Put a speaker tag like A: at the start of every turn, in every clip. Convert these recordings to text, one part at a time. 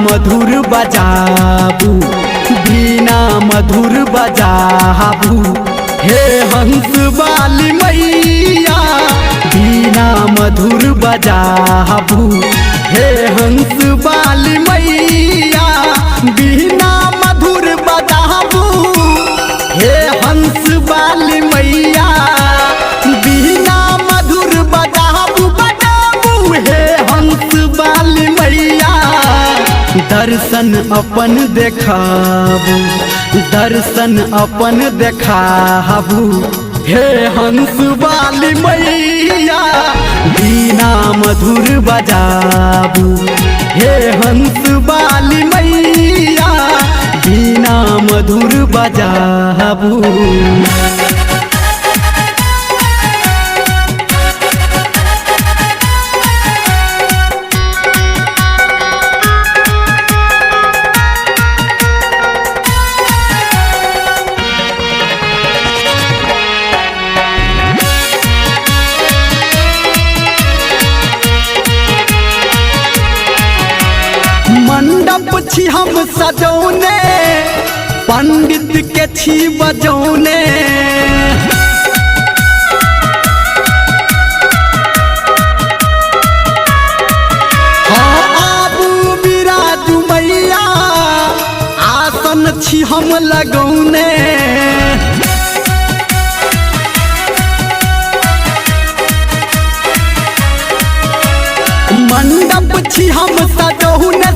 A: मधुर बजाबू, बीना मधुर बजाबू, हे हंस वाली मैया बीना मधुर बजाबू, हे हंस वाली मैया बीना मधुर बजाबू, हे हंस वाली मैया बीना मधुर बजाबू बजाबू, हे हंस वाली मैया दर्शन अपन देखाबू, दर्शन अपन देखाबू, हे हंस वाली मैया बीना मधुर बजाबू, हे हंस वाली मैया बीना मधुर बजाबू। मंडप छी हम सजौने, पंडित के छी बजौने, हाँ आबू बिराजू मैया आसन छी हम लगौने, मंडप छी हम सजौने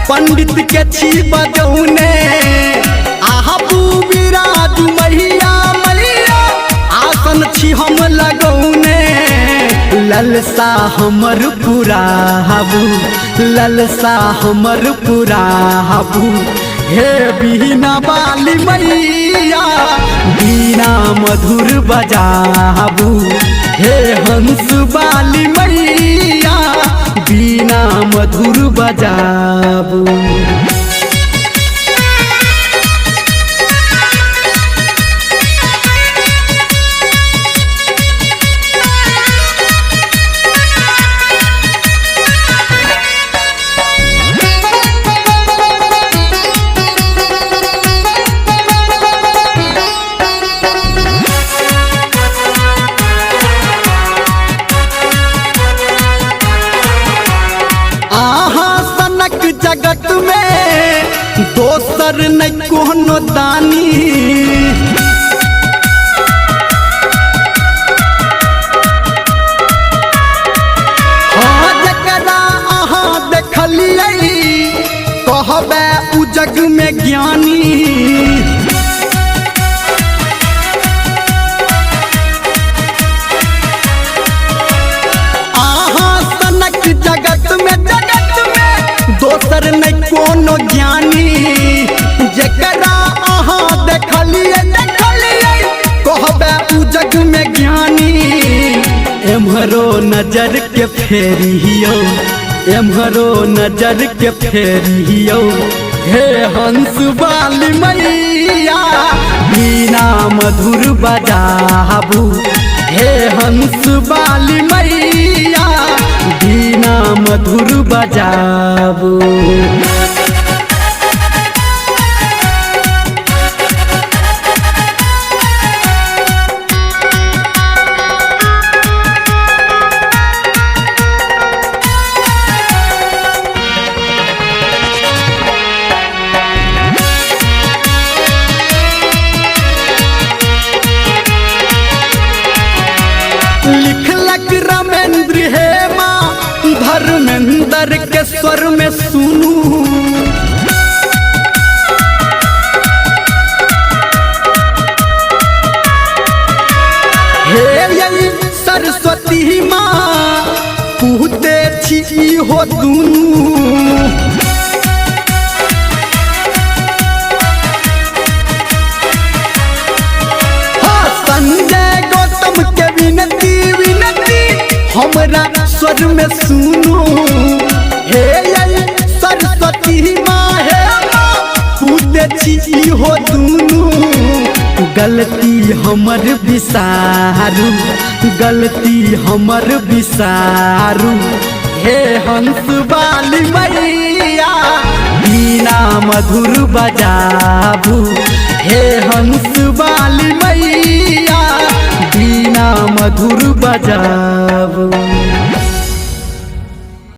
A: पंडित के छी बजौने, आबू बिराजू मैया मैया आसन छी हम लगौने, ललसा हमर पुराबू, ललसा हमर पुराबू, हे बीना वाली मैया बीना मधुर बजाबू, हे हंस वाली मैया बीना मधुर बजाबू। जगत में दोसर न कोनो दानी, हाँ जकरा अहाँ देखलियै कहबै उ जग में ज्ञानी, अहाँ सनक जगत में दोसर न कोनो ज्ञानी, जकरा अहाँ देखलियै कहबै उ जग में ज्ञानी, एम्हरो नजर के फेरियो, एम्हरो नजर के फेरियो, हे हंस वाली मैया बीना मधुर बजाबू, हे हंस वाली मैया बीना मधुर बजाबू। लिखलक रामेंद्र हेमा धर्मेंद्र के स्वर में सुनू, हे यही सरस्वती माँ पूते छी हो दुनू, संजय गौतम के विनती विनती हमरा स्वर में सुनू, हे सरस्वती माँ हे पूते छी हो दुनू, गलती हमर विसारू, गलती हमर विसारू, हे हंस वाली मैया बीना मधुर बजाबू, हे हंस वाली मैया बीना मधुर बजाबू।